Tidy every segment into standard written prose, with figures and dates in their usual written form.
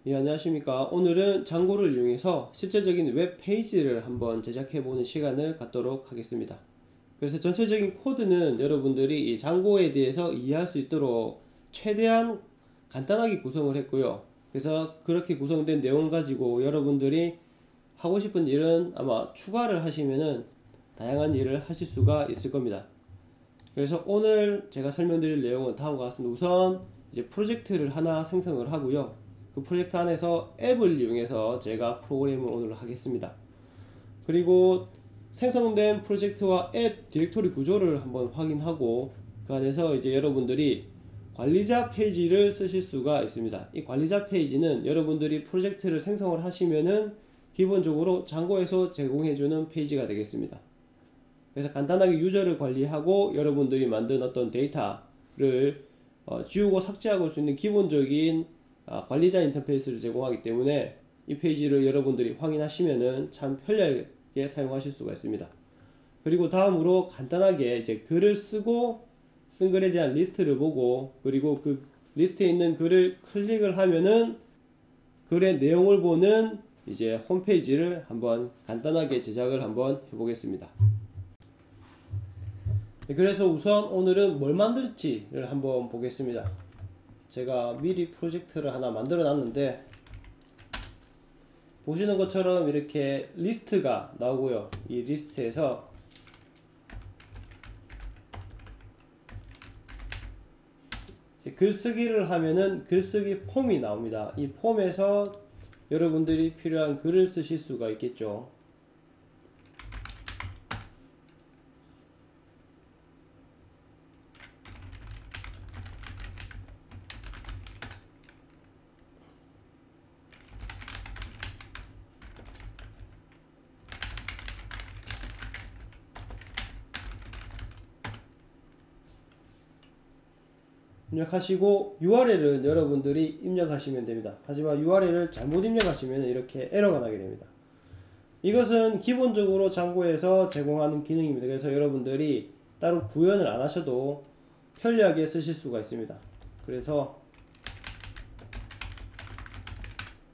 예, 안녕하십니까. 오늘은 장고를 이용해서 실제적인 웹페이지를 한번 제작해보는 시간을 갖도록 하겠습니다. 그래서 전체적인 코드는 여러분들이 이 장고에 대해서 이해할 수 있도록 최대한 간단하게 구성을 했고요. 그래서 그렇게 구성된 내용을 가지고 여러분들이 하고 싶은 일은 아마 추가를 하시면은 다양한 일을 하실 수가 있을 겁니다. 그래서 오늘 제가 설명드릴 내용은 다음과 같습니다. 우선 이제 프로젝트를 하나 생성을 하고요. 그 프로젝트 안에서 앱을 이용해서 제가 프로그램을 오늘 하겠습니다. 그리고 생성된 프로젝트와 앱 디렉토리 구조를 한번 확인하고 그 안에서 이제 여러분들이 관리자 페이지를 쓰실 수가 있습니다. 이 관리자 페이지는 여러분들이 프로젝트를 생성을 하시면은 기본적으로 장고에서 제공해주는 페이지가 되겠습니다. 그래서 간단하게 유저를 관리하고 여러분들이 만든 어떤 데이터를 지우고 삭제하고 할 수 있는 기본적인 관리자 인터페이스를 제공하기 때문에 이 페이지를 여러분들이 확인하시면은 참 편리하게 사용하실 수가 있습니다. 그리고 다음으로 간단하게 이제 글을 쓰고 쓴 글에 대한 리스트를 보고 그리고 그 리스트에 있는 글을 클릭을 하면은 글의 내용을 보는 이제 홈페이지를 한번 간단하게 제작을 한번 해보겠습니다. 그래서 우선 오늘은 뭘 만들지를 한번 보겠습니다. 제가 미리 프로젝트를 하나 만들어 놨는데 보시는 것처럼 이렇게 리스트가 나오고요. 이 리스트에서 글쓰기를 하면은 글쓰기 폼이 나옵니다. 이 폼에서 여러분들이 필요한 글을 쓰실 수가 있겠죠. 입력하시고 URL은 여러분들이 입력하시면 됩니다. 하지만 URL을 잘못 입력하시면 이렇게 에러가 나게 됩니다. 이것은 기본적으로 장고에서 제공하는 기능입니다. 그래서 여러분들이 따로 구현을 안 하셔도 편리하게 쓰실 수가 있습니다. 그래서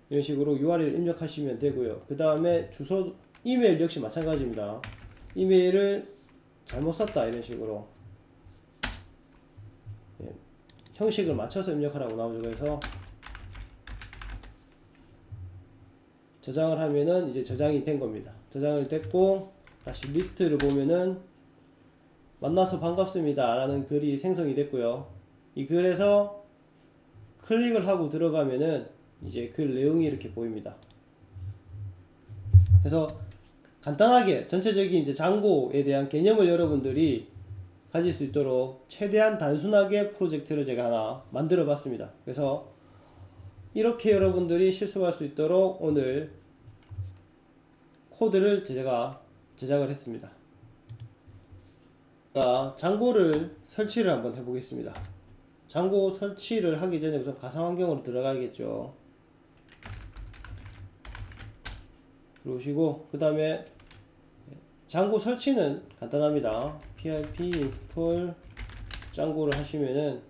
이런 식으로 URL을 입력하시면 되고요. 그 다음에 주소, 이메일 역시 마찬가지입니다. 이메일을 잘못 썼다 이런 식으로 형식을 맞춰서 입력하라고 나오죠. 그래서 저장을 하면은 이제 저장이 된 겁니다. 저장을 됐고 다시 리스트를 보면은 만나서 반갑습니다 라는 글이 생성이 됐고요. 이 글에서 클릭을 하고 들어가면은 이제 글 내용이 이렇게 보입니다. 그래서 간단하게 전체적인 이제 장고에 대한 개념을 여러분들이 가질 수 있도록 최대한 단순하게 프로젝트를 제가 하나 만들어 봤습니다. 그래서 이렇게 여러분들이 실습할 수 있도록 오늘 코드를 제가 제작을 했습니다. 장고를 설치를 한번 해보겠습니다. 장고 설치를 하기 전에 우선 가상환경으로 들어가야겠죠. 들어오시고 그 다음에 장고 설치는 간단합니다. pip install 장고를 하시면은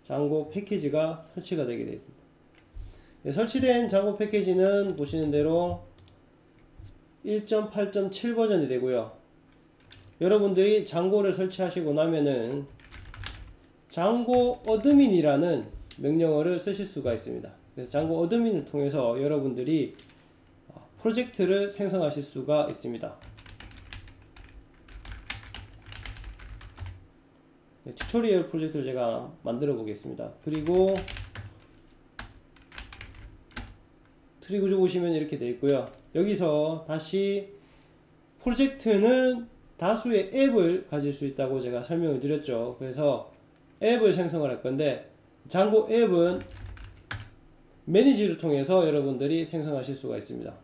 장고 패키지가 설치가 되게 되어 있습니다. 설치된 장고 패키지는 보시는 대로 1.8.7 버전이 되고요. 여러분들이 장고를 설치하시고 나면은 장고 어드민이라는 명령어를 쓰실 수가 있습니다. 그래서 장고 어드민을 통해서 여러분들이 프로젝트를 생성하실 수가 있습니다. 튜토리얼 프로젝트를 제가 만들어 보겠습니다. 그리고 트리 구조 보시면 이렇게 되어 있고요. 여기서 다시 프로젝트는 다수의 앱을 가질 수 있다고 제가 설명을 드렸죠. 그래서 앱을 생성을 할 건데 장고 앱은 매니지를 통해서 여러분들이 생성하실 수가 있습니다.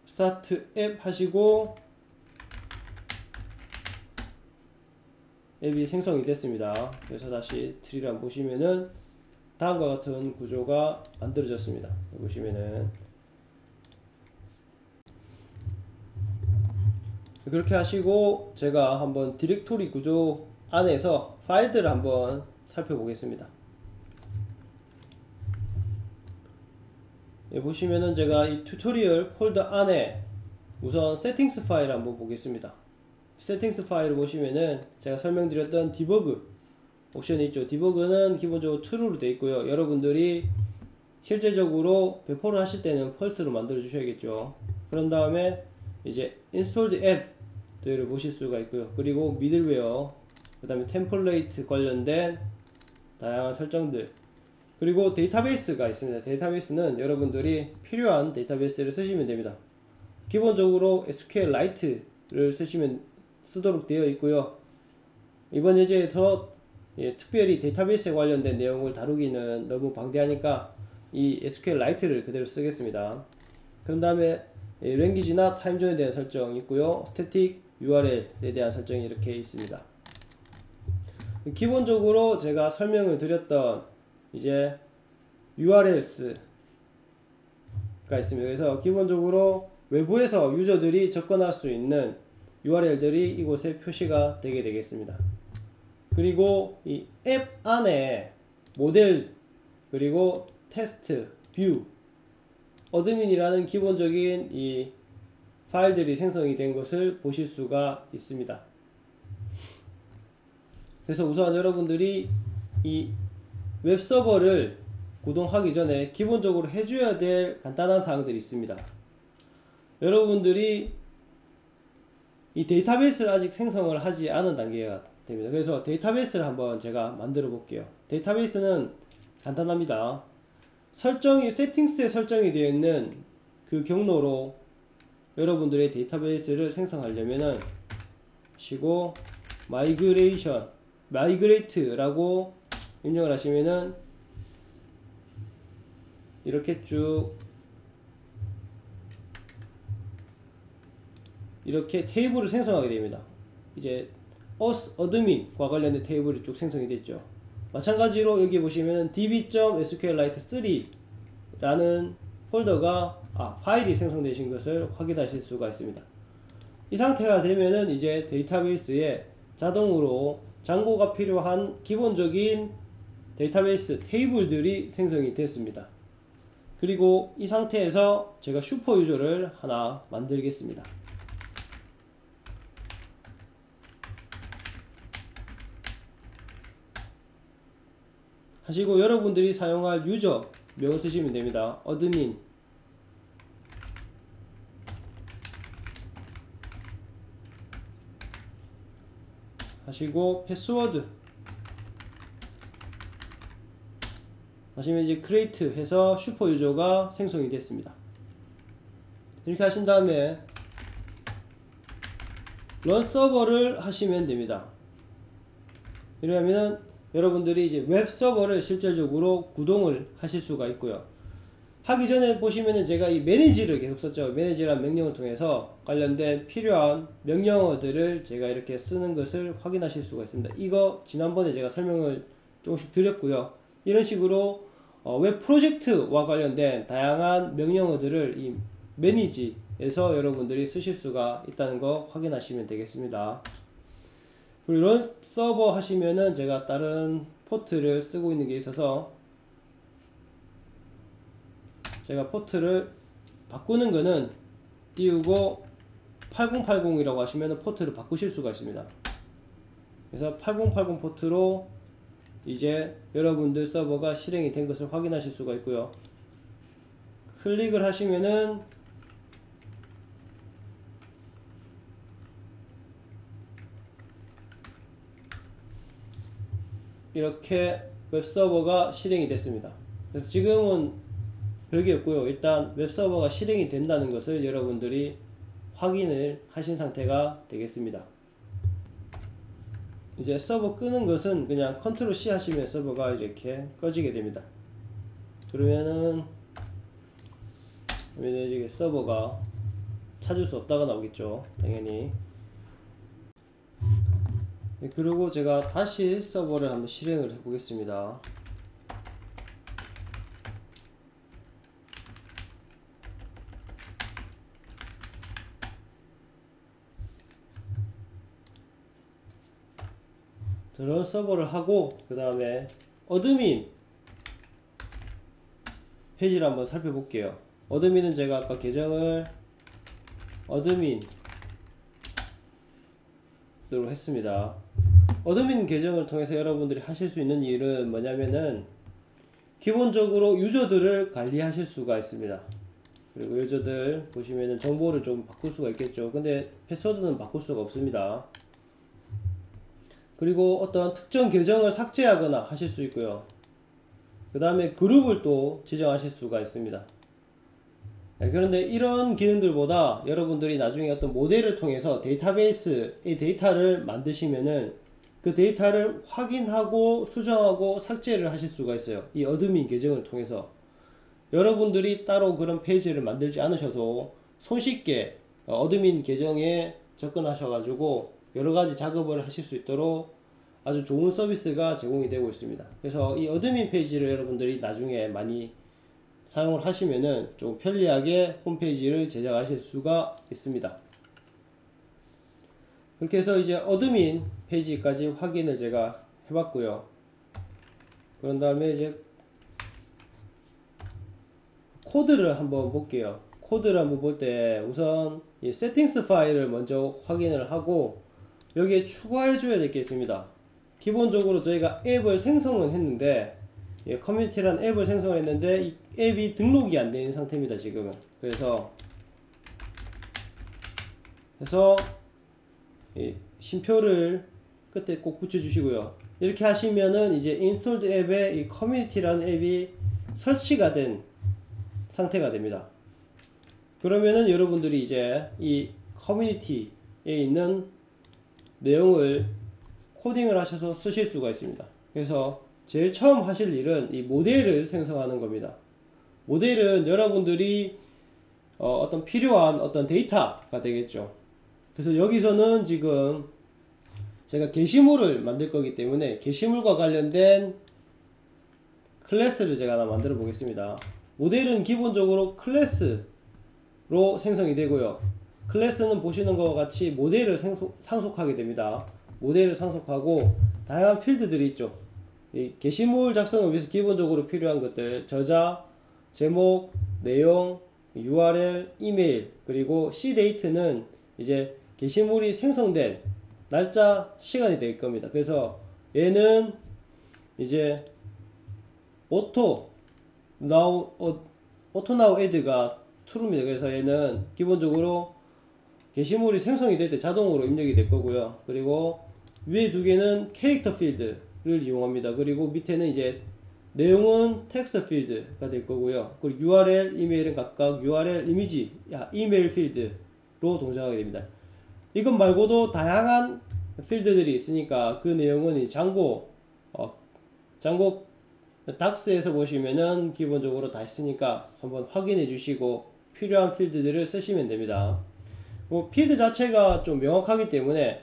스타트 앱 하시고 앱이 생성이 됐습니다. 그래서 다시 트리를 한번 보시면은 다음과 같은 구조가 만들어졌습니다. 보시면은 그렇게 하시고 제가 한번 디렉토리 구조 안에서 파일들을 한번 살펴보겠습니다. 보시면은 제가 이 튜토리얼 폴더 안에 우선 세팅스 파일 한번 보겠습니다. 세팅스 파일을 보시면은 제가 설명드렸던 디버그 옵션이 있죠. 디버그는 기본적으로 true로 되어 있고요. 여러분들이 실제적으로 배포를 하실 때는 펄스로 만들어 주셔야겠죠. 그런 다음에 이제 installed 앱들을 보실 수가 있고요. 그리고 미들웨어, 그 다음에 템플레이트 관련된 다양한 설정들, 그리고 데이터베이스가 있습니다. 데이터베이스는 여러분들이 필요한 데이터베이스를 쓰시면 됩니다. 기본적으로 SQLite를 쓰도록 되어 있고요. 이번 예제에서 특별히 데이터베이스에 관련된 내용을 다루기는 너무 방대하니까 이 SQLite를 그대로 쓰겠습니다. 그런 다음에 랭귀지나 타임존에 대한 설정이 있고요. 스태틱 URL에 대한 설정이 이렇게 있습니다. 기본적으로 제가 설명을 드렸던 이제 URLs가 있습니다. 그래서 기본적으로 외부에서 유저들이 접근할 수 있는 URL들이 이곳에 표시가 되게 되겠습니다. 그리고 이 앱 안에 모델, 그리고 테스트, 뷰, 어드민이라는 기본적인 이 파일들이 생성이 된 것을 보실 수가 있습니다. 그래서 우선 여러분들이 이 웹서버를 구동하기 전에 기본적으로 해줘야 될 간단한 사항들이 있습니다. 여러분들이 이 데이터베이스를 아직 생성을 하지 않은 단계가 됩니다. 그래서 데이터베이스를 한번 제가 만들어 볼게요. 데이터베이스는 간단합니다. 세팅스에 설정이 되어 있는 그 경로로 여러분들의 데이터베이스를 생성하려면은 시고 migrate라고 입력을 하시면은 이렇게 쭉 이렇게 테이블을 생성하게 됩니다. 이제 어드민과 관련된 테이블이 쭉 생성이 됐죠. 마찬가지로 여기 보시면 db.sqlite3라는 파일이 생성되신 것을 확인하실 수가 있습니다. 이 상태가 되면은 이제 데이터베이스에 자동으로 장고가 필요한 기본적인 데이터베이스 테이블들이 생성이 됐습니다. 그리고 이 상태에서 제가 슈퍼 유저를 하나 만들겠습니다. 하시고 여러분들이 사용할 유저 명을 쓰시면 됩니다. 어드민 하시고 패스워드 하시면 이제 create 해서 슈퍼 유저가 생성이 됐습니다. 이렇게 하신 다음에 run 서버를 하시면 됩니다. 이러면 여러분들이 이제 웹 서버를 실질적으로 구동을 하실 수가 있고요. 하기 전에 보시면은 제가 이 매니지를 계속 썼죠. 매니지라는 명령을 통해서 관련된 필요한 명령어들을 제가 이렇게 쓰는 것을 확인하실 수가 있습니다. 이거 지난번에 제가 설명을 조금씩 드렸고요. 이런 식으로 웹 프로젝트와 관련된 다양한 명령어들을 이 매니지에서 여러분들이 쓰실 수가 있다는 거 확인하시면 되겠습니다. 그리고 이런 서버 하시면은 제가 다른 포트를 쓰고 있는 게 있어서 제가 포트를 바꾸는 거는 띄우고 8080이라고 하시면 포트를 바꾸실 수가 있습니다. 그래서 8080 포트로 이제 여러분들 서버가 실행이 된 것을 확인하실 수가 있고요. 클릭을 하시면은 이렇게 웹서버가 실행이 됐습니다. 그래서 지금은 별게 없고요. 일단 웹서버가 실행이 된다는 것을 여러분들이 확인을 하신 상태가 되겠습니다. 이제 서버 끄는 것은 그냥 컨트롤 C 하시면 서버가 이렇게 꺼지게 됩니다. 그러면은 이게 서버가 찾을 수 없다가 나오겠죠. 당연히. 그리고 제가 다시 서버를 한번 실행을 해 보겠습니다. 드론 서버를 하고 그 다음에 어드민 페이지를 한번 살펴볼게요. 어드민은 제가 아까 계정을 어드민으로 했습니다. 어드민 계정을 통해서 여러분들이 하실 수 있는 일은 뭐냐면은 기본적으로 유저들을 관리하실 수가 있습니다. 그리고 유저들 보시면은 정보를 좀 바꿀 수가 있겠죠. 근데 패스워드는 바꿀 수가 없습니다. 그리고 어떤 특정 계정을 삭제하거나 하실 수 있고요. 그 다음에 그룹을 또 지정하실 수가 있습니다. 그런데 이런 기능들보다 여러분들이 나중에 어떤 모델을 통해서 데이터베이스의 데이터를 만드시면은 그 데이터를 확인하고 수정하고 삭제를 하실 수가 있어요. 이 어드민 계정을 통해서 여러분들이 따로 그런 페이지를 만들지 않으셔도 손쉽게 어드민 계정에 접근하셔가지고 여러가지 작업을 하실 수 있도록 아주 좋은 서비스가 제공이 되고 있습니다. 그래서 이 어드민 페이지를 여러분들이 나중에 많이 사용을 하시면은 좀 편리하게 홈페이지를 제작하실 수가 있습니다. 그렇게 해서 이제 어드민 페이지까지 확인을 제가 해봤고요. 그런 다음에 이제 코드를 한번 볼게요. 코드를 한번 볼 때 우선 이 세팅스 파일을 먼저 확인을 하고 여기에 추가해 줘야 될 게 있습니다. 기본적으로 저희가 앱을 생성을 했는데 커뮤니티라는 앱을 생성을 했는데 이 앱이 등록이 안 되는 상태입니다. 지금은. 그래서 이 심표를 끝에 꼭 붙여주시고요. 이렇게 하시면은 이제 인스톨드 앱에 이 커뮤니티라는 앱이 설치가 된 상태가 됩니다. 그러면은 여러분들이 이제 이 커뮤니티에 있는 내용을 코딩을 하셔서 쓰실 수가 있습니다. 그래서 제일 처음 하실 일은 이 모델을 생성하는 겁니다. 모델은 여러분들이 어떤 필요한 어떤 데이터가 되겠죠. 그래서 여기서는 지금 제가 게시물을 만들 거기 때문에 게시물과 관련된 클래스를 제가 하나 만들어 보겠습니다. 모델은 기본적으로 클래스로 생성이 되고요. 클래스는 보시는 것과 같이 모델을 상속하게 됩니다. 모델을 상속하고 다양한 필드들이 있죠. 이 게시물 작성을 위해서 기본적으로 필요한 것들, 저자, 제목, 내용, URL, 이메일, 그리고 cdate는 이제 게시물이 생성된 날짜, 시간이 될 겁니다. 그래서 얘는 이제 auto now add가 true입니다. 그래서 얘는 기본적으로 게시물이 생성이 될 때 자동으로 입력이 될 거고요. 그리고 위에 두 개는 캐릭터 필드를 이용합니다. 그리고 밑에는 이제 내용은 텍스트 필드가 될 거고요. 그리고 URL, 이메일은 각각 URL, 이메일 필드로 동작하게 됩니다. 이것 말고도 다양한 필드들이 있으니까 그 내용은 이 장고 닥스에서 보시면은 기본적으로 다 있으니까 한번 확인해 주시고 필요한 필드들을 쓰시면 됩니다. 필드 자체가 좀 명확하기 때문에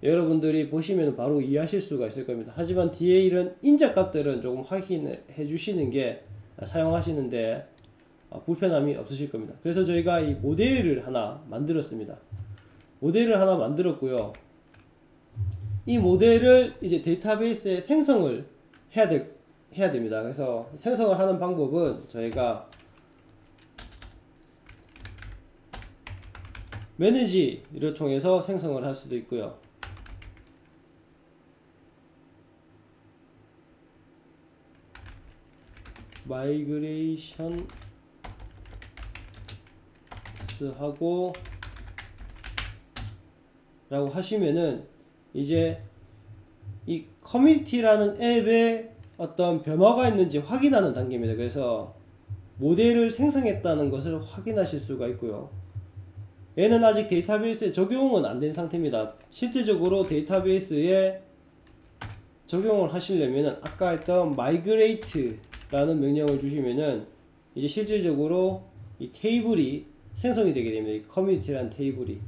여러분들이 보시면 바로 이해하실 수가 있을 겁니다. 하지만 뒤에 이런 인적값들은 조금 확인을 해 주시는 게 사용하시는데 불편함이 없으실 겁니다. 그래서 저희가 이 모델을 하나 만들었습니다. 모델을 하나 만들었고요. 이 모델을 이제 데이터베이스에 생성을 해야 됩니다. 그래서 생성을 하는 방법은 저희가 매니지를 통해서 생성을 할 수도 있고요. 마이그레이션 하고 라고 하시면은 이제 이 커뮤니티라는 앱에 어떤 변화가 있는지 확인하는 단계입니다. 그래서 모델을 생성했다는 것을 확인하실 수가 있고요. 얘는 아직 데이터베이스에 적용은 안 된 상태입니다. 실질적으로 데이터베이스에 적용을 하시려면 아까 했던 migrate라는 명령을 주시면은 이제 실질적으로 이 테이블이 생성이 되게 됩니다. 이 커뮤니티라는 테이블이.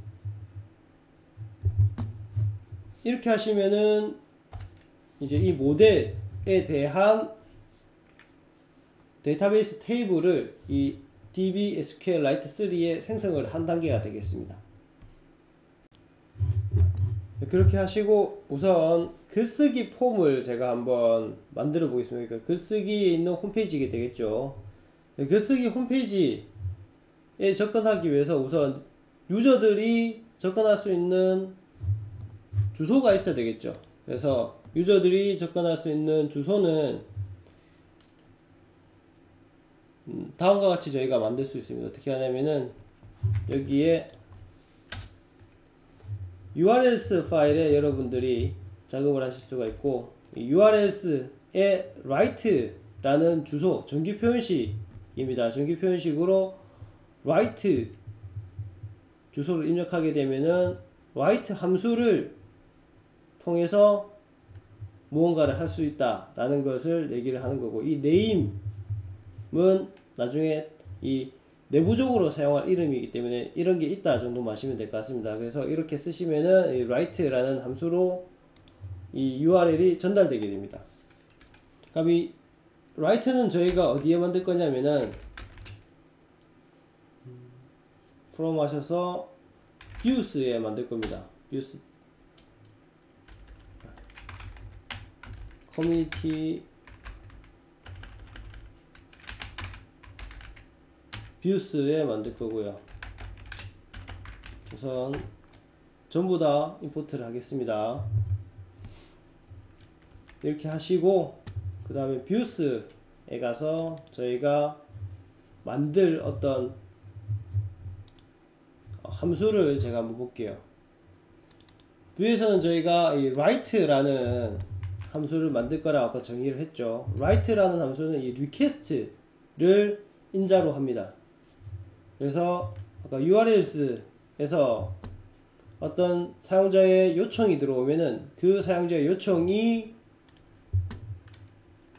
이렇게 하시면은 이제 이 모델에 대한 데이터베이스 테이블을 이 DB SQLite 3에 생성을 한 단계가 되겠습니다. 그렇게 하시고 우선 글쓰기 폼을 제가 한번 만들어 보겠습니다. 그러니까 글쓰기에 있는 홈페이지가 되겠죠. 글쓰기 홈페이지에 접근하기 위해서 우선 유저들이 접근할 수 있는 주소가 있어야 되겠죠. 그래서 유저들이 접근할 수 있는 주소는 다음과 같이 저희가 만들 수 있습니다. 어떻게 하냐면은 여기에 URLs 파일에 여러분들이 작업을 하실 수가 있고, URLs에 write라는 주소, 정규 표현식입니다. 정규 표현식으로 write 주소를 입력하게 되면은 write 함수를 통해서 무언가를 할 수 있다 라는 것을 얘기를 하는 거고, 이 name은 나중에 이 내부적으로 사용할 이름이기 때문에 이런 게 있다 정도만 아시면 될 것 같습니다. 그래서 이렇게 쓰시면은 이 write라는 함수로 이 URL이 전달되게 됩니다. 그럼 이 write는 저희가 어디에 만들 거냐면은 from 하셔서 views에 만들 겁니다. views 커뮤니티 views에 만들 거고요. 우선 전부 다 임포트를 하겠습니다. 이렇게 하시고 그 다음에 views에 가서 저희가 만들 어떤 함수를 제가 한번 볼게요. view에서는 저희가 이 write라는 함수를 만들 거라 아까 정의를 했죠. write라는 함수는 이 request를 인자로 합니다. 그래서 아까 URLs에서 어떤 사용자의 요청이 들어오면은 그 사용자의 요청이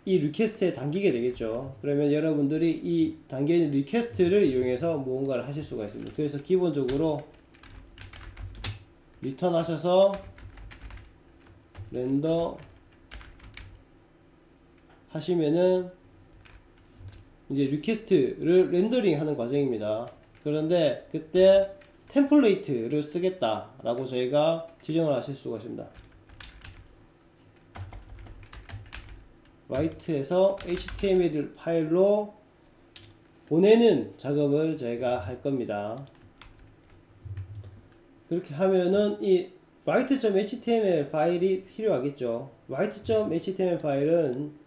이 리퀘스트에 담기게 되겠죠. 그러면 여러분들이 이 담겨있는 리퀘스트를 이용해서 무언가를 하실 수가 있습니다. 그래서 기본적으로 리턴 하셔서 렌더 하시면은 이제 리퀘스트를 렌더링 하는 과정입니다. 그런데 그때 템플레이트를 쓰겠다 라고 저희가 지정을 하실 수가 있습니다. write에서 HTML 파일로 보내는 작업을 저희가 할 겁니다. 그렇게 하면은 이 write.html 파일이 필요하겠죠. write.html 파일은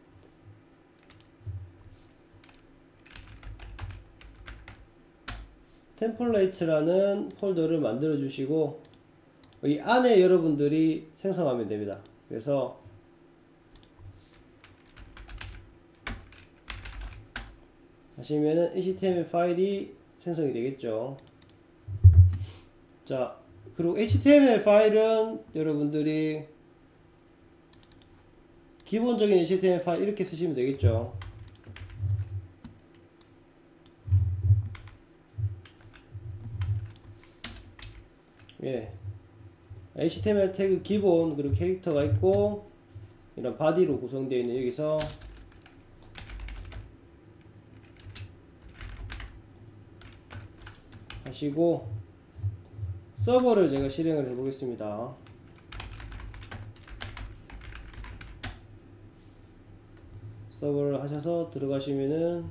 템플레이트라는 폴더를 만들어 주시고 이 안에 여러분들이 생성하면 됩니다. 그래서 하시면은 HTML 파일이 생성이 되겠죠. 자, 그리고 HTML 파일은 여러분들이 기본적인 HTML 파일 이렇게 쓰시면 되겠죠. 예, HTML 태그 기본 그리고 캐릭터가 있고 이런 바디로 구성되어 있는 여기서 하시고 서버를 제가 실행을 해 보겠습니다. 서버를 하셔서 들어가시면은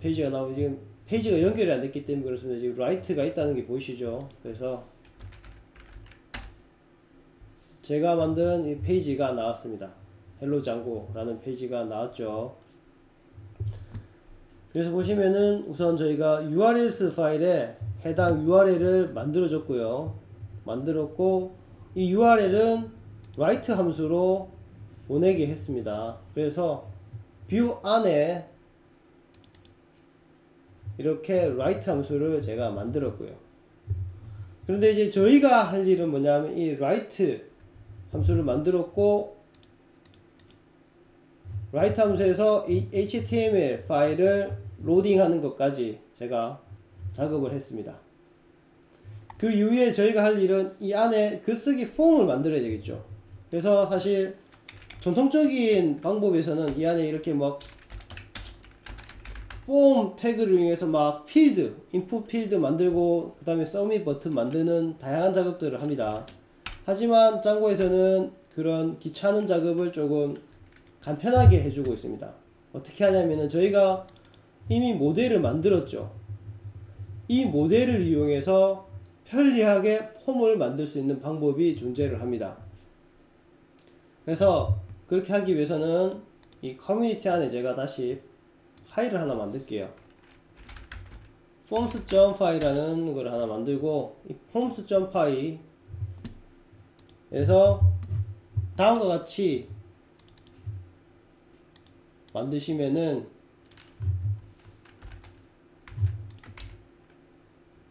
페이지가 나오고 지금 페이지가 연결이 안 됐기 때문에 그렇습니다. 지금 write가 있다는 게 보이시죠? 그래서 제가 만든 이 페이지가 나왔습니다. 헬로 장고라는 페이지가 나왔죠. 그래서 보시면은 우선 저희가 URLs 파일에 해당 URL을 만들어 줬고요. 만들었고 이 URL은 write 함수로 보내게 했습니다. 그래서 view 안에 이렇게 write 함수를 제가 만들었고요. 그런데 이제 저희가 할 일은 뭐냐면 이 write 함수를 만들었고 write 함수에서 이 HTML 파일을 로딩하는 것까지 제가 작업을 했습니다. 그 이후에 저희가 할 일은 이 안에 글쓰기 폼을 만들어야 되겠죠. 그래서 사실 전통적인 방법에서는 이 안에 이렇게 막 폼 태그를 이용해서 막 필드, 인풋 필드 만들고 그 다음에 서밋 버튼 만드는 다양한 작업들을 합니다. 하지만 짱고에서는 그런 귀찮은 작업을 조금 간편하게 해주고 있습니다. 어떻게 하냐면은 저희가 이미 모델을 만들었죠. 이 모델을 이용해서 편리하게 폼을 만들 수 있는 방법이 존재를 합니다. 그래서 그렇게 하기 위해서는 이 커뮤니티 안에 제가 다시 파일을 하나 만들게요. forms.py라는 걸 하나 만들고, 이 forms.py에서 다음과 같이 만드시면은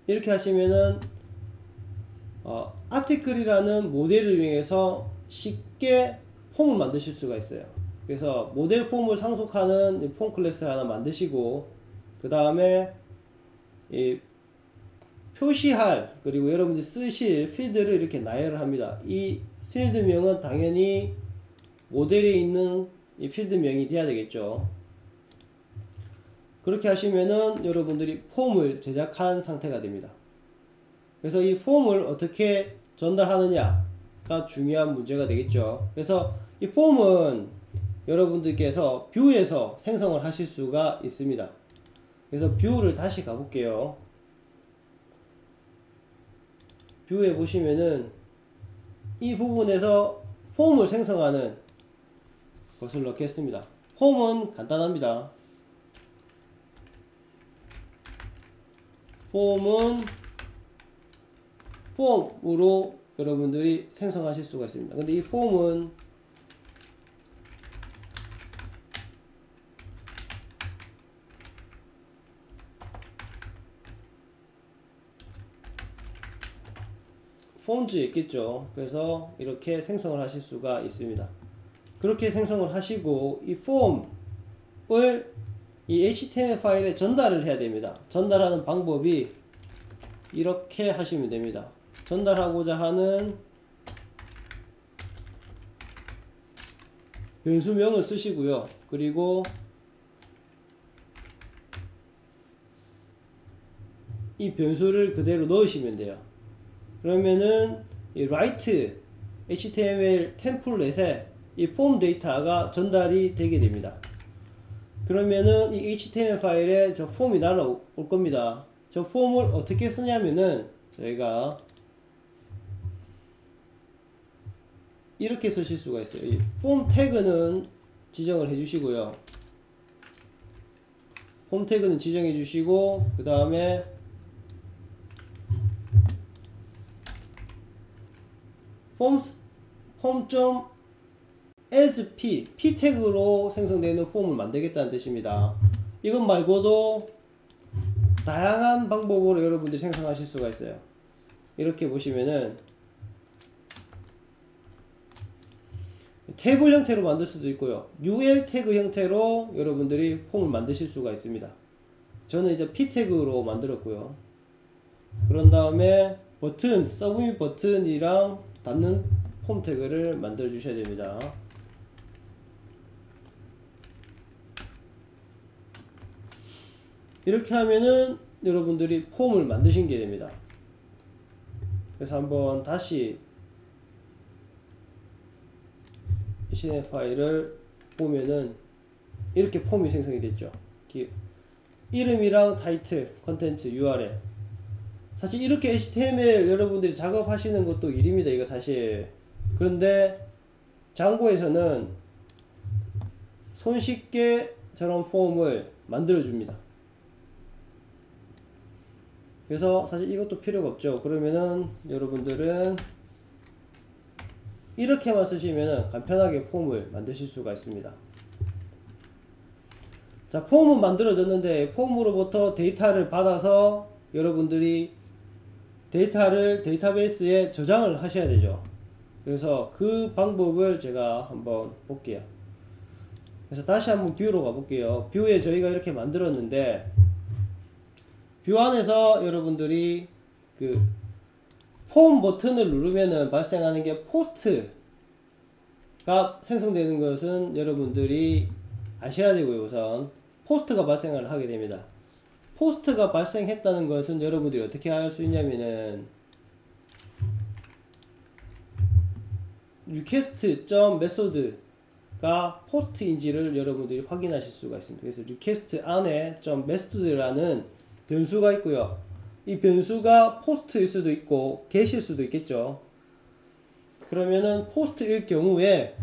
이렇게 하시면은 아티클이라는 모델을 이용해서 쉽게 폼을 만드실 수가 있어요. 그래서 모델 폼을 상속하는 폼 클래스를 하나 만드시고, 그 다음에 이 표시할, 그리고 여러분들이 쓰실 필드를 이렇게 나열을 합니다. 이 필드명은 당연히 모델에 있는 이 필드명이 돼야 되겠죠. 그렇게 하시면은 여러분들이 폼을 제작한 상태가 됩니다. 그래서 이 폼을 어떻게 전달하느냐가 중요한 문제가 되겠죠. 그래서 이 폼은 여러분들께서 뷰에서 생성을 하실 수가 있습니다. 그래서 뷰를 다시 가볼게요. 뷰에 보시면은 이 부분에서 폼을 생성하는 것을 넣겠습니다. 폼은 간단합니다. 폼은 폼으로 여러분들이 생성하실 수가 있습니다. 근데 이 폼은 폼즈에 있겠죠. 그래서 이렇게 생성을 하실 수가 있습니다. 그렇게 생성을 하시고 이 폼을 이 HTML 파일에 전달을 해야 됩니다. 전달하는 방법이 이렇게 하시면 됩니다. 전달하고자 하는 변수명을 쓰시고요. 그리고 이 변수를 그대로 넣으시면 돼요. 그러면은 이 write HTML 템플릿에 이 폼 데이터가 전달이 되게 됩니다. 그러면은 이 HTML 파일에 저 폼이 날아올 겁니다. 저 폼을 어떻게 쓰냐면은 저희가 이렇게 쓰실 수가 있어요. 이 폼 태그는 지정을 해 주시고요. 폼 태그는 지정해 주시고, 그 다음에 as p 태그로 생성되는 폼을 만들겠다는 뜻입니다. 이것 말고도 다양한 방법으로 여러분들이 생성하실 수가 있어요. 이렇게 보시면은 테이블 형태로 만들 수도 있고요. UL 태그 형태로 여러분들이 폼을 만드실 수가 있습니다. 저는 이제 p 태그로 만들었고요. 그런 다음에 버튼, 서브밋 버튼이랑 닫는 폼 태그를 만들어 주셔야 됩니다. 이렇게 하면은 여러분들이 폼을 만드신 게 됩니다. 그래서 한번 다시 HTML 파일을 보면은 이렇게 폼이 생성이 됐죠. 이름이랑 타이틀, 컨텐츠, URL. 사실 이렇게 HTML 여러분들이 작업하시는 것도 일입니다. 이거 사실. 그런데 장고에서는 손쉽게 저런 폼을 만들어 줍니다. 그래서 사실 이것도 필요가 없죠. 그러면은 여러분들은 이렇게만 쓰시면 간편하게 폼을 만드실 수가 있습니다. 자, 폼은 만들어졌는데 폼으로부터 데이터를 받아서 여러분들이 데이터를 데이터베이스에 저장을 하셔야 되죠. 그래서 그 방법을 제가 한번 볼게요. 그래서 다시 한번 뷰로 가볼게요. 뷰에 저희가 이렇게 만들었는데 뷰 안에서 여러분들이 그 폼 버튼을 누르면은 발생하는 게 포스트가 생성되는 것은 여러분들이 아셔야 되고요. 우선 포스트가 발생을 하게 됩니다. 포스트가 발생했다는 것은 여러분들이 어떻게 할 수 있냐면은 request.method 리퀘스트가 포스트인지를 여러분들이 확인하실 수가 있습니다. 그래서 리퀘스트 안에 .method.라는 변수가 있고요. 이 변수가 포스트일 수도 있고 get일 수도 있겠죠. 그러면은 포스트일 경우에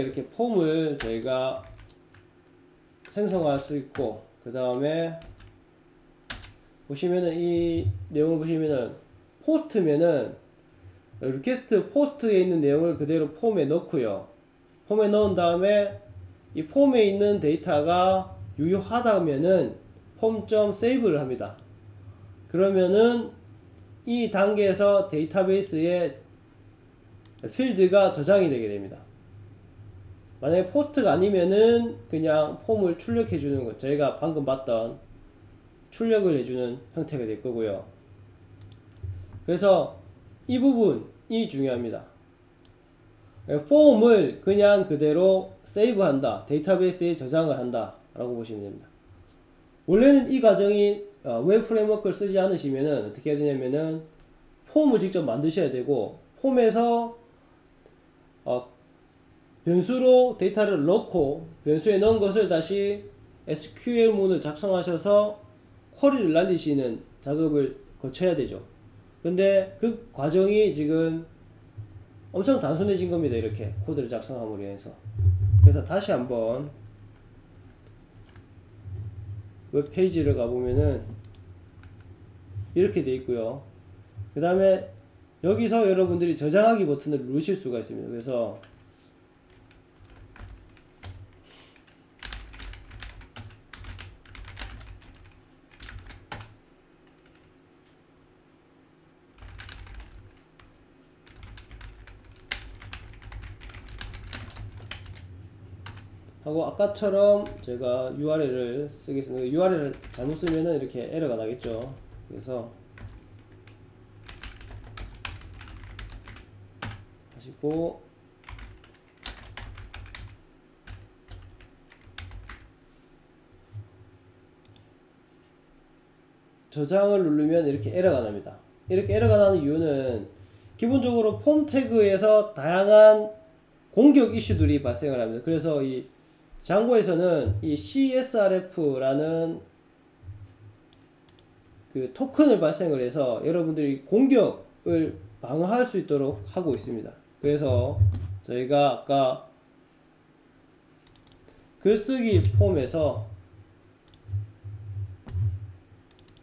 이렇게 폼을 저희가 생성할 수 있고, 그 다음에 보시면은 이 내용을 보시면은 포스트면은 리퀘스트 포스트에 있는 내용을 그대로 폼에 넣고요. 폼에 넣은 다음에 이 폼에 있는 데이터가 유효하다면은 폼.save를 합니다. 그러면은 이 단계에서 데이터베이스에 필드가 저장이 되게 됩니다. 만약에 포스트가 아니면은 그냥 폼을 출력해 주는 것, 저희가 방금 봤던 출력을 해주는 형태가 될 거고요. 그래서 이 부분이 중요합니다. 폼을 그냥 그대로 세이브 한다, 데이터베이스에 저장을 한다 라고 보시면 됩니다. 원래는 이 과정이 웹 프레임워크를 쓰지 않으시면은 어떻게 해야 되냐면은 폼을 직접 만드셔야 되고, 폼에서 변수로 데이터를 넣고 변수에 넣은 것을 다시 SQL문을 작성하셔서 쿼리를 날리시는 작업을 거쳐야 되죠. 근데 그 과정이 지금 엄청 단순해진 겁니다. 이렇게 코드를 작성함으로 인해서. 그래서 다시 한번 웹페이지를 가보면은 이렇게 돼 있고요. 그 다음에 여기서 여러분들이 저장하기 버튼을 누르실 수가 있습니다. 그래서 하고 아까처럼 제가 URL을 쓰겠습니다. URL을 잘못 쓰면은 이렇게 에러가 나겠죠. 그래서 하시고 저장을 누르면 이렇게 에러가 납니다. 이렇게 에러가 나는 이유는 기본적으로 폼 태그에서 다양한 공격 이슈들이 발생을 합니다. 그래서 이 장고에서는 이 CSRF라는 그 토큰을 발생을 해서 여러분들이 공격을 방어할 수 있도록 하고 있습니다. 그래서 저희가 아까 글쓰기 폼에서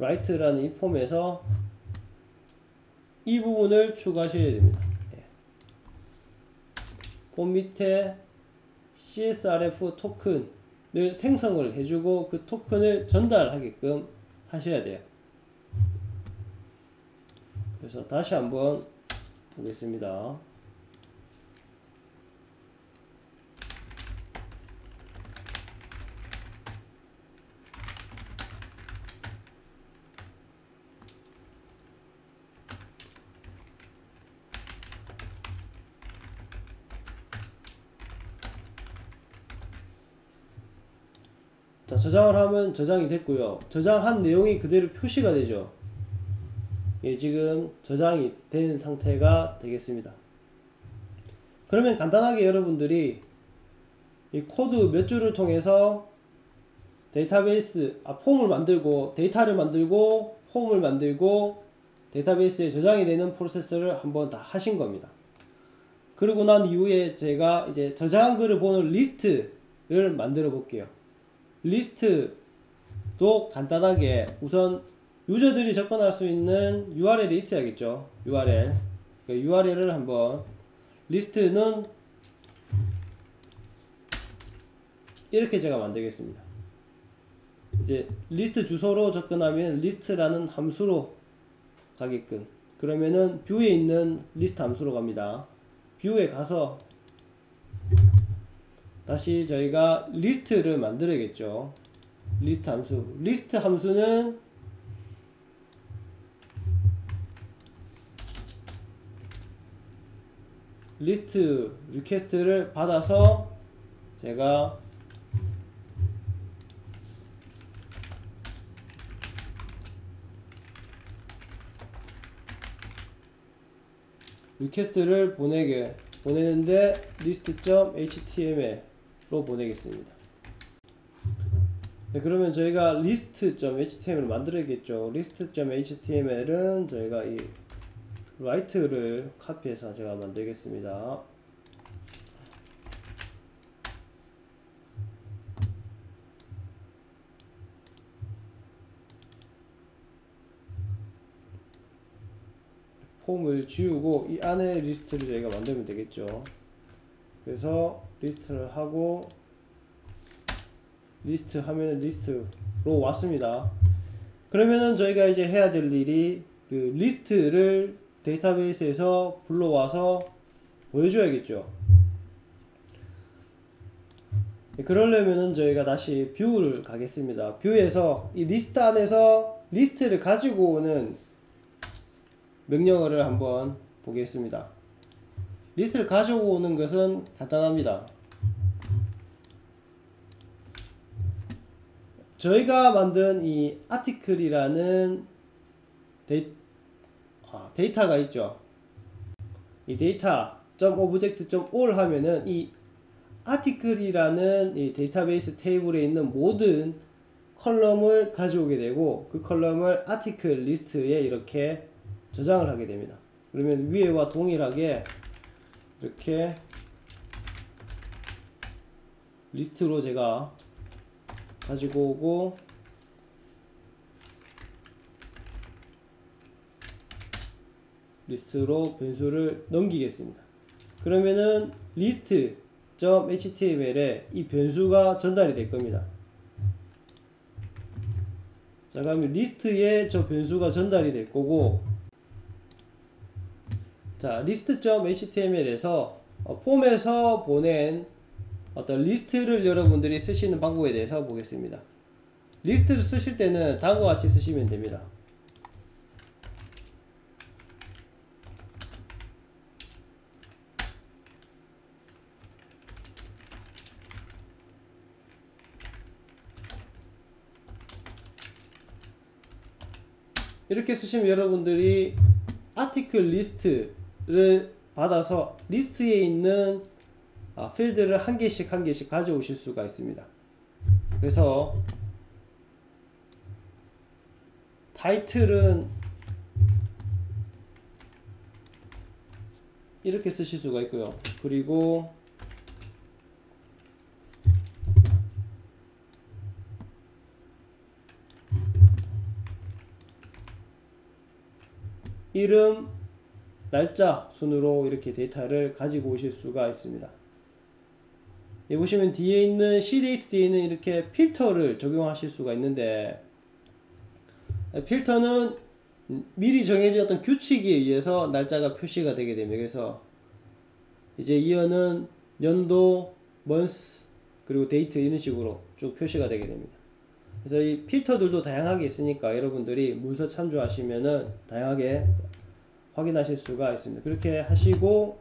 write라는 이 폼에서 이 부분을 추가하셔야 됩니다. 폼 밑에 CSRF 토큰을 생성을 해주고 그 토큰을 전달하게끔 하셔야 돼요. 그래서 다시 한번 보겠습니다. 자, 저장을 하면 저장이 됐고요. 저장한 내용이 그대로 표시가 되죠. 예, 지금 저장이 된 상태가 되겠습니다. 그러면 간단하게 여러분들이 이 코드 몇 줄을 통해서 데이터베이스, 폼을 만들고 데이터를 만들고 폼을 만들고 데이터베이스에 저장이 되는 프로세스를 한번 다 하신 겁니다. 그러고 난 이후에 제가 이제 저장한 글을 보는 리스트를 만들어 볼게요. 리스트도 간단하게 우선 유저들이 접근할 수 있는 URL이 있어야겠죠. URL을 한번, 리스트는 이렇게 제가 만들겠습니다. 이제 리스트 주소로 접근하면 리스트라는 함수로 가게끔, 그러면은 뷰에 있는 리스트 함수로 갑니다. 뷰에 가서 다시 저희가 리스트를 만들어야겠죠. 리스트 함수는 리스트 리퀘스트를 받아서 제가 리퀘스트를 보내는데 list.html로 보내겠습니다. 네, 그러면 저희가 list.html을 만들어야겠죠. list.html은 저희가 이 라이트를 카피해서 제가 만들겠습니다. 폼을 지우고 이 안에 리스트를 저희가 만들면 되겠죠. 그래서 리스트를 하고 리스트 하면 리스트로 왔습니다. 그러면은 저희가 이제 해야 될 일이 그 리스트를 데이터베이스에서 불러와서 보여줘야겠죠. 그러려면은 저희가 다시 뷰를 가겠습니다. 뷰에서 이 리스트 안에서 리스트를 가지고 오는 명령어를 한번 보겠습니다. 리스트를 가지고 오는 것은 간단합니다. 저희가 만든 이 article이라는 데이터가 있죠. 이 data.object.all 하면은 이 article이라는 이 데이터베이스 테이블에 있는 모든 컬럼을 가져오게 되고 그 컬럼을 article 리스트에 이렇게 저장을 하게 됩니다. 그러면 위에와 동일하게 이렇게 리스트로 제가 가지고 오고 리스트로 변수를 넘기겠습니다. 그러면은 list.html에 이 변수가 전달이 될 겁니다. 자, 그러면 리스트에 저 변수가 전달이 될 거고, 자, list.html에서 폼에서 보낸 어떤 리스트를 여러분들이 쓰시는 방법에 대해서 보겠습니다. 리스트를 쓰실 때는 다음과 같이 쓰시면 됩니다. 이렇게 쓰시면 여러분들이 아티클 리스트를 받아서 리스트에 있는 필드를 한 개씩 가져오실 수가 있습니다. 그래서 타이틀은 이렇게 쓰실 수가 있고요. 그리고 이름, 날짜 순으로 이렇게 데이터를 가지고 오실 수가 있습니다. 여기 보시면 뒤에 있는 cdate 뒤에는 이렇게 필터를 적용하실 수가 있는데, 필터는 미리 정해진 어떤 규칙에 의해서 날짜가 표시가 되게 됩니다. 그래서 이제 이어는 연도, month, 그리고 date 이런 식으로 쭉 표시가 되게 됩니다. 그래서 이 필터들도 다양하게 있으니까 여러분들이 문서 참조하시면은 다양하게 확인하실 수가 있습니다. 그렇게 하시고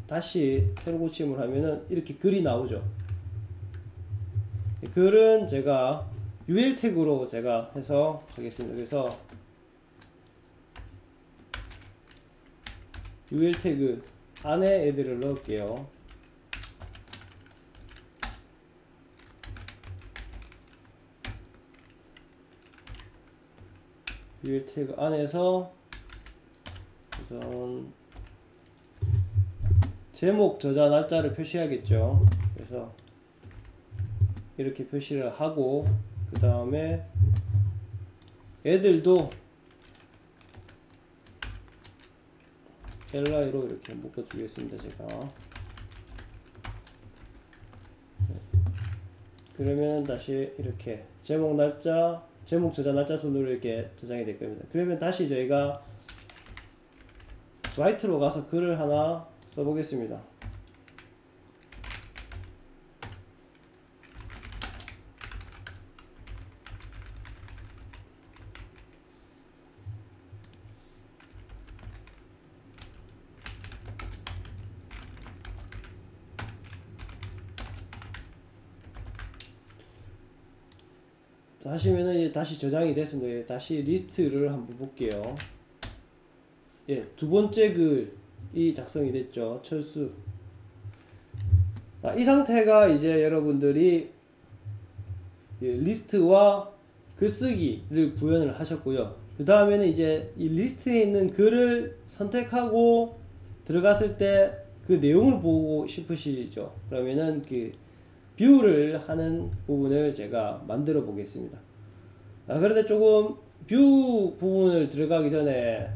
다시 새로 고침을 하면은 이렇게 글이 나오죠. 글은 제가 UL 태그로 제가 해서 하겠습니다. 그래서 UL 태그 안에 애들을 넣을게요. UL 태그 안에서 우선 제목, 저자, 날짜를 표시하겠죠. 그래서 이렇게 표시를 하고 그 다음에 애들도 li 로 이렇게 묶어 주겠습니다. 제가 그러면 다시 이렇게 제목, 날짜, 제목, 저자, 날짜 순으로 이렇게 저장이 될 겁니다. 그러면 다시 저희가 라이트로 가서 글을 하나 써보겠습니다. 자, 하시면은 이제 다시 저장이 됐습니다. 다시 리스트를 한번 볼게요. 예, 두 번째 글 작성이 됐죠. 철수. 이 상태가 이제 여러분들이 리스트와 글쓰기를 구현을 하셨고요. 그 다음에는 이제 이 리스트에 있는 글을 선택하고 들어갔을 때 그 내용을 보고 싶으시죠. 그러면은 그 뷰를 하는 부분을 제가 만들어 보겠습니다. 그런데 조금 뷰 부분을 들어가기 전에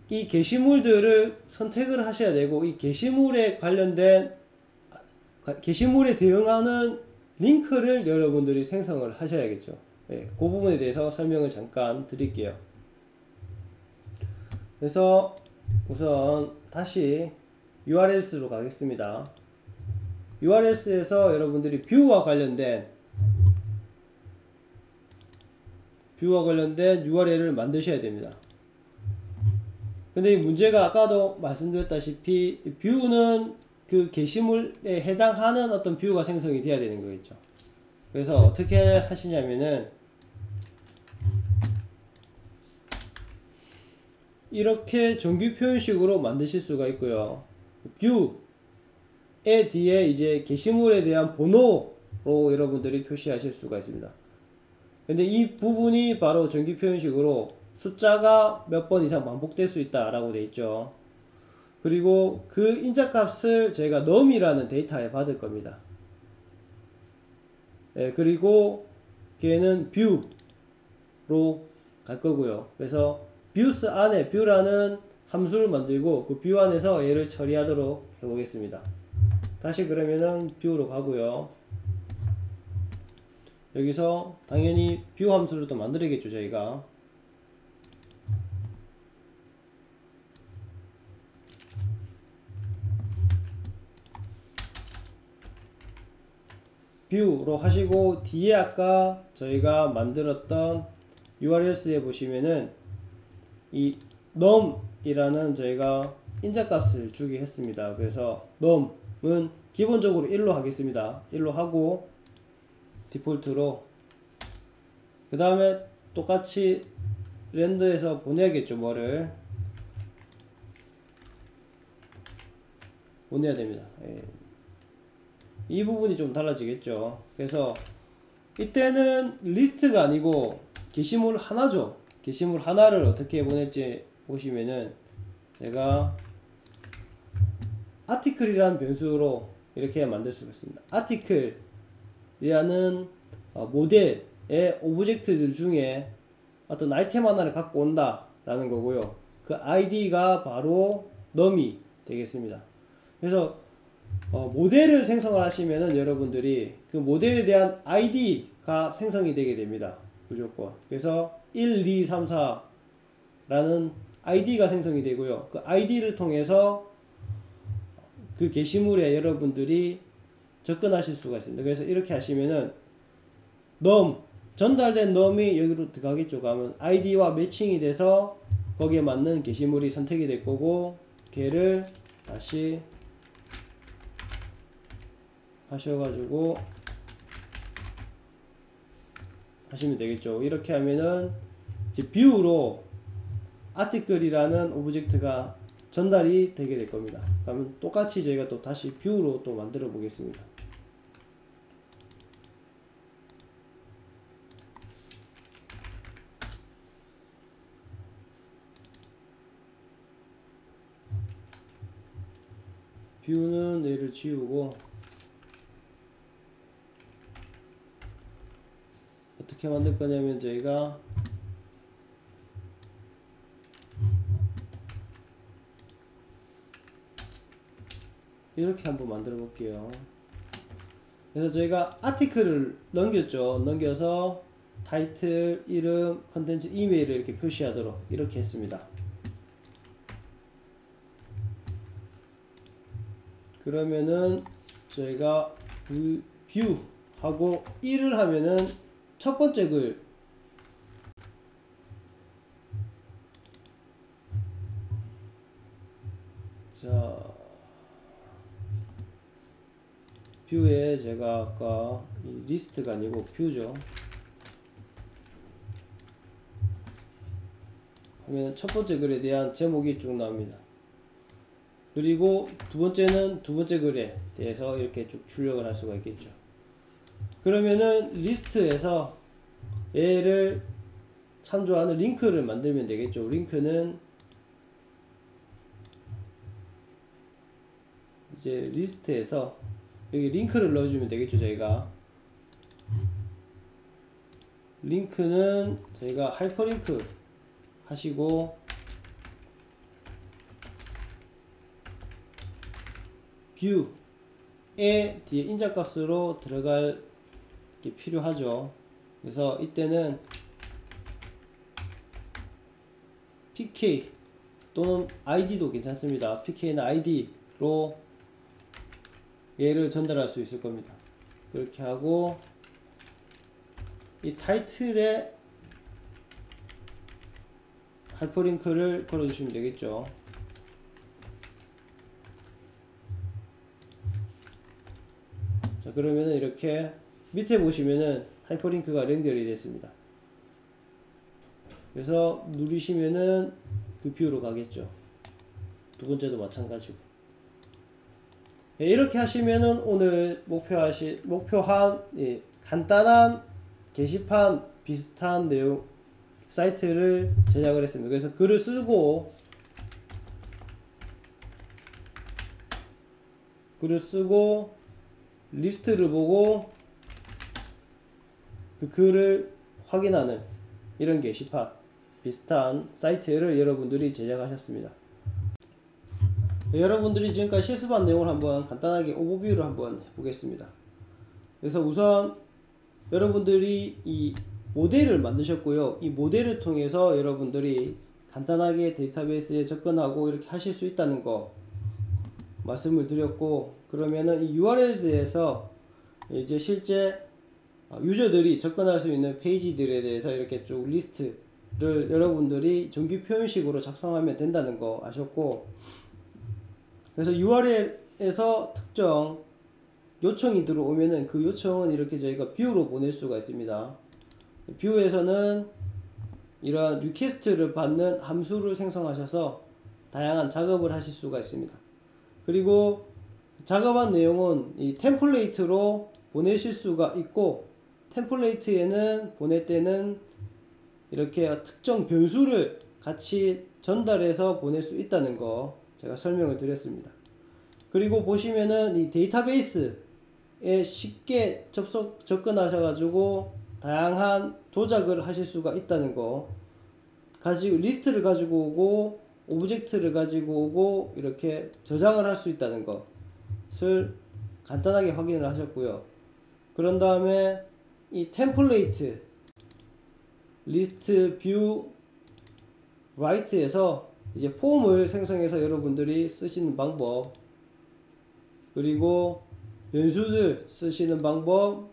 이 게시물들을 선택을 하셔야 되고, 이 게시물에 관련된 게시물에 대응하는 링크를 여러분들이 생성을 하셔야겠죠. 그 부분에 대해서 설명을 잠깐 드릴게요. 그래서 우선 다시 URLs로 가겠습니다. URLs에서 여러분들이 뷰와 관련된 URL을 만드셔야 됩니다. 근데 이 문제가 아까도 말씀드렸다시피 뷰는 그 게시물에 해당하는 어떤 뷰가 생성이 돼야 되는 거겠죠. 그래서 어떻게 하시냐면은 이렇게 정규 표현식으로 만드실 수가 있고요. 뷰에 뒤에 이제 게시물에 대한 번호로 여러분들이 표시하실 수가 있습니다. 근데 이 부분이 바로 정규 표현식으로 숫자가 몇 번 이상 반복될 수 있다 라고 되어 있죠. 그리고 그 인자값을 저희가 num이라는 데이터에 받을 겁니다. 그리고 걔는 뷰로 갈 거고요. 그래서 views 안에 뷰라는 함수를 만들고 그 뷰 안에서 얘를 처리하도록 해보겠습니다. 다시 그러면은 뷰로 가고요. 여기서 당연히 뷰 함수를 또 만들어야겠죠. 저희가 뷰로 하시고, 뒤에 아까 저희가 만들었던 URLs에 보시면은 이 num이라는 저희가 인자값을 주게 했습니다. 그래서 num은 기본적으로 1로 하겠습니다. 1로 하고 디폴트로, 그 다음에 똑같이 렌더에서 보내야겠죠. 뭐를 보내야 됩니다. 이 부분이 좀 달라지겠죠. 그래서 이때는 리스트가 아니고 게시물 하나죠. 게시물 하나를 어떻게 보낼지 보시면은 제가 아티클이라는 변수로 이렇게 만들 수가 있습니다. 아티클이라는 모델의 오브젝트들 중에 어떤 아이템 하나를 갖고 온다 라는 거고요. 그 아이디가 바로 num이 되겠습니다. 그래서 모델을 생성을 하시면은 여러분들이 그 모델에 대한 아이디가 생성이 되게 됩니다. 무조건. 그래서 1, 2, 3, 4라는 아이디가 생성이 되고요. 그 아이디를 통해서 그 게시물에 여러분들이 접근하실 수가 있습니다. 그래서 이렇게 하시면은 전달된 num이 여기로 들어가겠죠. 가면 아이디와 매칭이 돼서 거기에 맞는 게시물이 선택이 될 거고, 걔를 다시 하셔가지고 하시면 되겠죠. 이렇게 하면은 이제 뷰로 아티클이라는 오브젝트가 전달이 되게 될 겁니다. 그러면 똑같이 저희가 또 다시 뷰로 또 만들어 보겠습니다. 뷰는 얘를 지우고 어떻게 만들 거냐면 저희가 이렇게 한번 만들어 볼게요. 그래서 저희가 아티클을 넘겼죠. 넘겨서 타이틀, 이름, 컨텐츠, 이메일을 이렇게 표시하도록 이렇게 했습니다. 그러면은 저희가 뷰 하고 1을 하면은 첫 번째 글, 자 뷰에 제가 아까 이 리스트가 아니고 뷰죠. 하면 첫 번째 글에 대한 제목이 쭉 나옵니다. 그리고 두 번째는 두 번째 글에 대해서 이렇게 쭉 출력을 할 수가 있겠죠. 그러면은 리스트에서 얘를 참조하는 링크를 만들면 되겠죠. 링크는 이제 리스트에서 여기 링크를 넣어주면 되겠죠. 저희가 링크는 저희가 하이퍼링크 하시고 뷰에 뒤에 인자값으로 들어갈 게 필요하죠. 그래서 이때는 pk 또는 id도 괜찮습니다. pk나 id로 얘를 전달할 수 있을 겁니다. 그렇게 하고 이 타이틀에 하이퍼링크를 걸어주시면 되겠죠. 자, 그러면은 이렇게 밑에 보시면은 하이퍼링크가 연결이 됐습니다. 그래서 누르시면은 그 뷰로 가겠죠. 두 번째도 마찬가지고. 네, 이렇게 하시면은 오늘 목표한 간단한 게시판 비슷한 내용 사이트를 제작을 했습니다. 그래서 글을 쓰고 리스트를 보고 그 글을 확인하는 이런 게시판 비슷한 사이트를 여러분들이 제작하셨습니다. 네, 여러분들이 지금까지 실습한 내용을 한번 간단하게 오버뷰를 한번 해보겠습니다. 그래서 우선 여러분들이 이 모델을 만드셨고요. 이 모델을 통해서 여러분들이 간단하게 데이터베이스에 접근하고 이렇게 하실 수 있다는 거 말씀을 드렸고, 그러면은 이 URLs에서 이제 실제 유저들이 접근할 수 있는 페이지들에 대해서 이렇게 쭉 리스트를 여러분들이 정규 표현식으로 작성하면 된다는 거 아셨고, 그래서 URL에서 특정 요청이 들어오면은 그 요청은 이렇게 저희가 뷰로 보낼 수가 있습니다. 뷰에서는 이러한 리퀘스트를 받는 함수를 생성하셔서 다양한 작업을 하실 수가 있습니다. 그리고 작업한 내용은 이 템플레이트로 보내실 수가 있고, 템플레이트에는 보낼 때는 이렇게 특정 변수를 같이 전달해서 보낼 수 있다는 거 제가 설명을 드렸습니다. 그리고 보시면은 이 데이터베이스에 쉽게 접근하셔가지고 다양한 조작을 하실 수가 있다는 거, 가지고 리스트를 가지고 오고 오브젝트를 가지고 오고 이렇게 저장을 할 수 있다는 것을 간단하게 확인을 하셨고요. 그런 다음에 이 템플레이트 리스트 뷰 라이트에서 이제 폼을 생성해서 여러분들이 쓰시는 방법, 그리고 변수들 쓰시는 방법,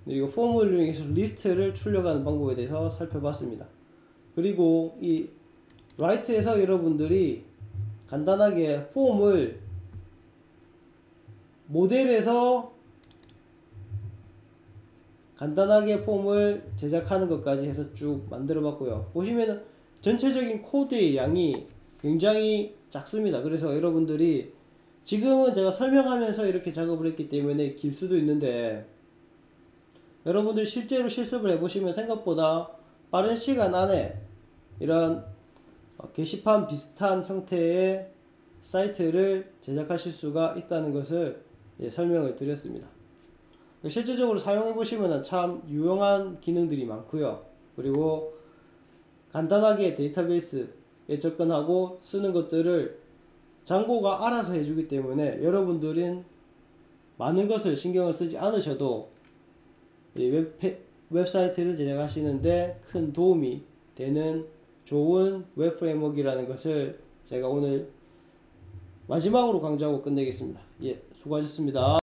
그리고 폼을 이용해서 리스트를 출력하는 방법에 대해서 살펴봤습니다. 그리고 이 라이트에서 여러분들이 간단하게 폼을 모델에서 간단하게 폼을 제작하는 것까지 해서 쭉 만들어 봤고요. 보시면은 전체적인 코드의 양이 굉장히 작습니다. 그래서 여러분들이 지금은 제가 설명하면서 이렇게 작업을 했기 때문에 길 수도 있는데, 여러분들 실제로 실습을 해보시면 생각보다 빠른 시간 안에 이런 게시판 비슷한 형태의 사이트를 제작하실 수가 있다는 것을 설명을 드렸습니다. 실제적으로 사용해 보시면 참 유용한 기능들이 많고요. 그리고 간단하게 데이터베이스에 접근하고 쓰는 것들을 장고가 알아서 해주기 때문에 여러분들은 많은 것을 신경을 쓰지 않으셔도 웹사이트를 제작하시는데 큰 도움이 되는 좋은 웹 프레임워크이라는 것을 제가 오늘 마지막으로 강조하고 끝내겠습니다. 예, 수고하셨습니다.